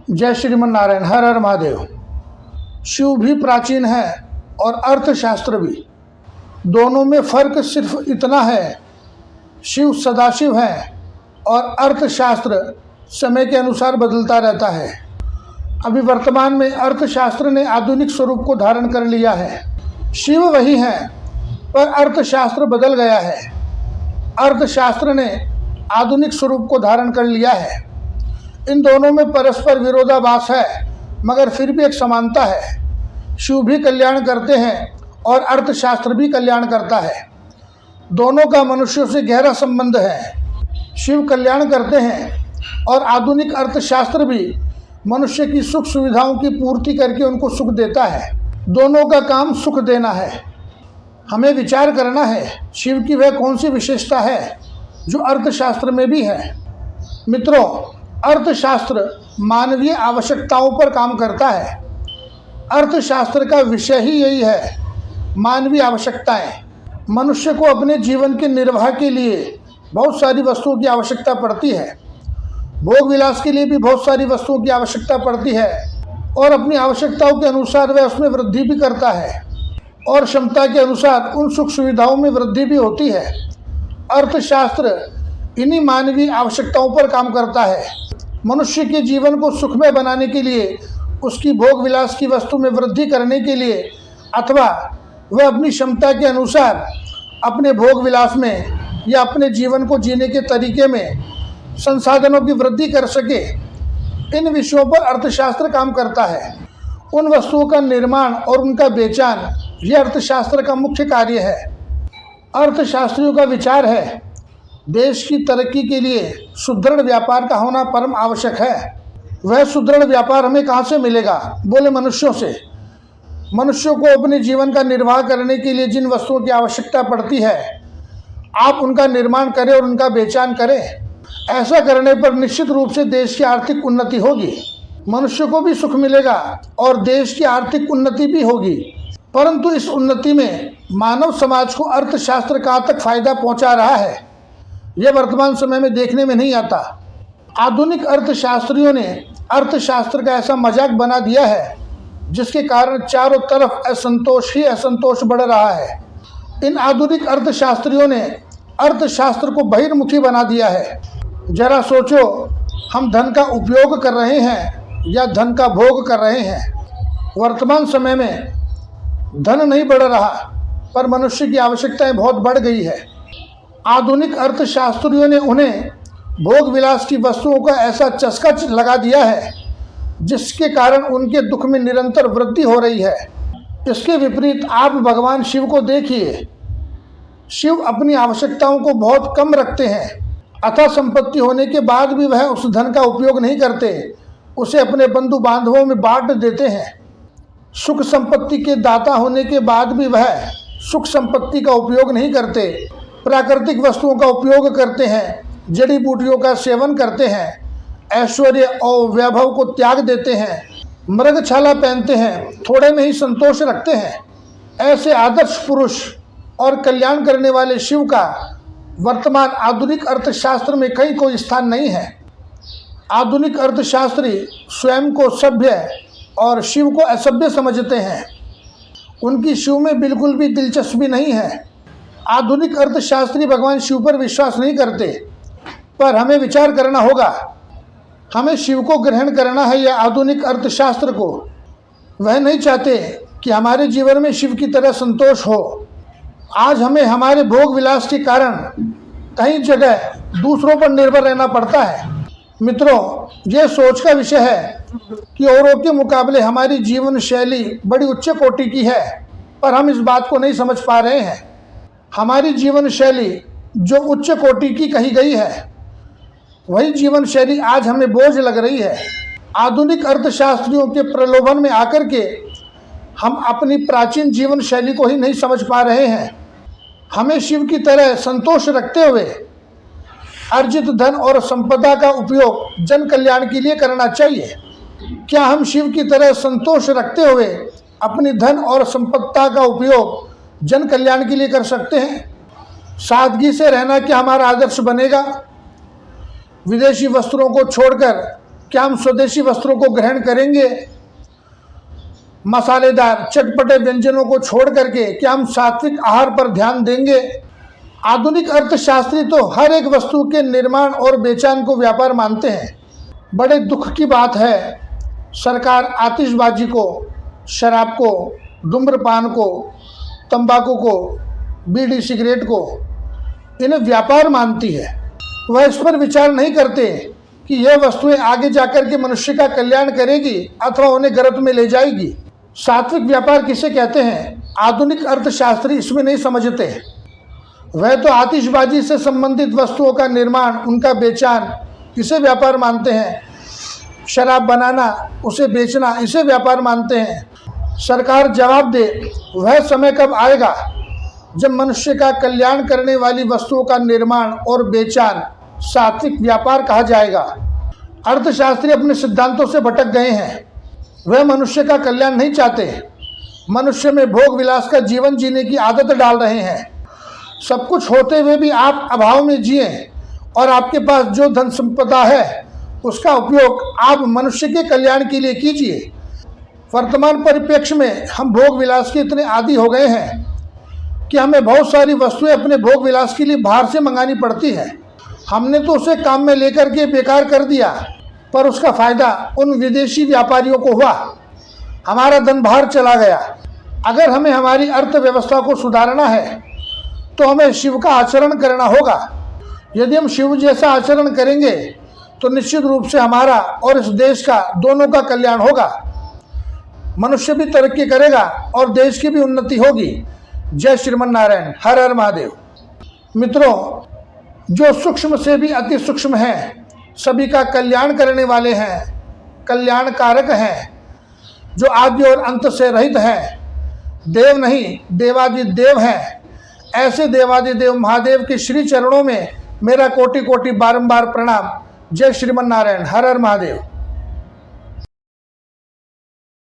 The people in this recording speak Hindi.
जय श्रीमन नारायण। हर हर महादेव। शिव भी प्राचीन है और अर्थशास्त्र भी। दोनों में फर्क सिर्फ इतना है, शिव सदाशिव है और अर्थशास्त्र समय के अनुसार बदलता रहता है। अभी वर्तमान में अर्थशास्त्र ने आधुनिक स्वरूप को धारण कर लिया है। शिव वही है पर अर्थशास्त्र बदल गया है। अर्थशास्त्र ने आधुनिक स्वरूप को धारण कर लिया है। इन दोनों में परस्पर विरोधाभास है, मगर फिर भी एक समानता है। शिव भी कल्याण करते हैं और अर्थशास्त्र भी कल्याण करता है। दोनों का मनुष्यों से गहरा संबंध है। शिव कल्याण करते हैं और आधुनिक अर्थशास्त्र भी मनुष्य की सुख सुविधाओं की पूर्ति करके उनको सुख देता है। दोनों का काम सुख देना है। हमें विचार करना है शिव की वह कौन सी विशेषता है जो अर्थशास्त्र में भी है। मित्रों, अर्थशास्त्र मानवीय आवश्यकताओं पर काम करता है। अर्थशास्त्र का विषय ही यही है, मानवीय आवश्यकताएं। मनुष्य को अपने जीवन के निर्वाह के लिए बहुत सारी वस्तुओं की आवश्यकता पड़ती है। भोग विलास के लिए भी बहुत सारी वस्तुओं की आवश्यकता पड़ती है और अपनी आवश्यकताओं के अनुसार वह उसमें वृद्धि भी करता है और क्षमता के अनुसार उन सुख सुविधाओं में वृद्धि भी होती है। अर्थशास्त्र इन्हीं मानवीय आवश्यकताओं पर काम करता है। मनुष्य के जीवन को सुखमय बनाने के लिए, उसकी भोग विलास की वस्तु में वृद्धि करने के लिए, अथवा वह अपनी क्षमता के अनुसार अपने भोग विलास में या अपने जीवन को जीने के तरीके में संसाधनों की वृद्धि कर सके, इन विषयों पर अर्थशास्त्र काम करता है। उन वस्तुओं का निर्माण और उनका बेचान यह अर्थशास्त्र का मुख्य कार्य है। अर्थशास्त्रियों का विचार है देश की तरक्की के लिए सुदृढ़ व्यापार का होना परम आवश्यक है। वह सुदृढ़ व्यापार हमें कहाँ से मिलेगा? बोले मनुष्यों से। मनुष्यों को अपने जीवन का निर्वाह करने के लिए जिन वस्तुओं की आवश्यकता पड़ती है, आप उनका निर्माण करें और उनका बेचान करें। ऐसा करने पर निश्चित रूप से देश की आर्थिक उन्नति होगी, मनुष्य को भी सुख मिलेगा और देश की आर्थिक उन्नति भी होगी। परंतु इस उन्नति में मानव समाज को अर्थशास्त्र कहाँ तक फायदा पहुँचा रहा है, यह वर्तमान समय में देखने में नहीं आता। आधुनिक अर्थशास्त्रियों ने अर्थशास्त्र का ऐसा मजाक बना दिया है जिसके कारण चारों तरफ असंतोष ही असंतोष बढ़ रहा है। इन आधुनिक अर्थशास्त्रियों ने अर्थशास्त्र को बहिर्मुखी बना दिया है। जरा सोचो, हम धन का उपयोग कर रहे हैं या धन का भोग कर रहे हैं? वर्तमान समय में धन नहीं बढ़ रहा पर मनुष्य की आवश्यकताएं बहुत बढ़ गई है। आधुनिक अर्थशास्त्रियों ने उन्हें भोग विलास की वस्तुओं का ऐसा चस्का लगा दिया है जिसके कारण उनके दुख में निरंतर वृद्धि हो रही है। इसके विपरीत आप भगवान शिव को देखिए। शिव अपनी आवश्यकताओं को बहुत कम रखते हैं। अथाह संपत्ति होने के बाद भी वह उस धन का उपयोग नहीं करते, उसे अपने बंधु बांधवों में बांट देते हैं। सुख संपत्ति के दाता होने के बाद भी वह सुख संपत्ति का उपयोग नहीं करते, प्राकृतिक वस्तुओं का उपयोग करते हैं, जड़ी बूटियों का सेवन करते हैं, ऐश्वर्य और वैभव को त्याग देते हैं, मृगछाला पहनते हैं, थोड़े में ही संतोष रखते हैं। ऐसे आदर्श पुरुष और कल्याण करने वाले शिव का वर्तमान आधुनिक अर्थशास्त्र में कहीं कोई स्थान नहीं है। आधुनिक अर्थशास्त्री स्वयं को सभ्य और शिव को असभ्य समझते हैं। उनकी शिव में बिल्कुल भी दिलचस्पी नहीं है। आधुनिक अर्थशास्त्री भगवान शिव पर विश्वास नहीं करते, पर हमें विचार करना होगा, हमें शिव को ग्रहण करना है या आधुनिक अर्थशास्त्र को। वह नहीं चाहते कि हमारे जीवन में शिव की तरह संतोष हो। आज हमें हमारे भोग विलास के कारण कई जगह दूसरों पर निर्भर रहना पड़ता है। मित्रों, यह सोच का विषय है कि औरों के मुकाबले हमारी जीवन शैली बड़ी उच्च कोटि की है, पर हम इस बात को नहीं समझ पा रहे हैं। हमारी जीवन शैली जो उच्च कोटि की कही गई है, वही जीवन शैली आज हमें बोझ लग रही है। आधुनिक अर्थशास्त्रियों के प्रलोभन में आकर के हम अपनी प्राचीन जीवन शैली को ही नहीं समझ पा रहे हैं। हमें शिव की तरह संतोष रखते हुए अर्जित धन और संपदा का उपयोग जन कल्याण के लिए करना चाहिए। क्या हम शिव की तरह संतोष रखते हुए अपनी धन और संपदा का उपयोग जन कल्याण के लिए कर सकते हैं? सादगी से रहना क्या हमारा आदर्श बनेगा? विदेशी वस्त्रों को छोड़कर क्या हम स्वदेशी वस्त्रों को ग्रहण करेंगे? मसालेदार चटपटे व्यंजनों को छोड़ करके क्या हम सात्विक आहार पर ध्यान देंगे? आधुनिक अर्थशास्त्री तो हर एक वस्तु के निर्माण और बेचान को व्यापार मानते हैं। बड़े दुख की बात है, सरकार आतिशबाजी को, शराब को, धूम्रपान को, तंबाकू को, बीड़ी सिगरेट को इन्हें व्यापार मानती है। वह इस पर विचार नहीं करते कि यह वस्तुएं आगे जाकर के मनुष्य का कल्याण करेगी अथवा उन्हें गर्त में ले जाएगी। सात्विक व्यापार किसे कहते हैं, आधुनिक अर्थशास्त्री इसमें नहीं समझते। वह तो आतिशबाजी से संबंधित वस्तुओं का निर्माण, उनका बेचान इसे व्यापार मानते हैं। शराब बनाना, उसे बेचना, इसे व्यापार मानते हैं। सरकार जवाब दे, वह समय कब आएगा जब मनुष्य का कल्याण करने वाली वस्तुओं का निर्माण और बेचान सात्विक व्यापार कहा जाएगा। अर्थशास्त्री अपने सिद्धांतों से भटक गए हैं। वह मनुष्य का कल्याण नहीं चाहते, मनुष्य में भोग विलास का जीवन जीने की आदत डाल रहे हैं। सब कुछ होते हुए भी आप अभाव में जिए और आपके पास जो धन संपदा है उसका उपयोग आप मनुष्य के कल्याण के लिए कीजिए। वर्तमान परिप्रेक्ष्य में हम भोग विलास के इतने आदी हो गए हैं कि हमें बहुत सारी वस्तुएं अपने भोग विलास के लिए बाहर से मंगानी पड़ती हैं। हमने तो उसे काम में लेकर के बेकार कर दिया, पर उसका फायदा उन विदेशी व्यापारियों को हुआ, हमारा धन बाहर चला गया। अगर हमें हमारी अर्थव्यवस्था को सुधारना है तो हमें शिव का आचरण करना होगा। यदि हम शिव जैसा आचरण करेंगे तो निश्चित रूप से हमारा और इस देश का दोनों का कल्याण होगा। मनुष्य भी तरक्की करेगा और देश की भी उन्नति होगी। जय श्रीमन नारायण, हर हर महादेव। मित्रों, जो सूक्ष्म से भी अति सूक्ष्म हैं, सभी का कल्याण करने वाले हैं, कल्याणकारक हैं, जो आदि और अंत से रहित हैं, देव नहीं देवादिदेव हैं। ऐसे देवादिदेव महादेव के श्री चरणों में मेरा कोटि कोटि बारंबार प्रणाम। जय श्रीमन नारायण, हर हर महादेव।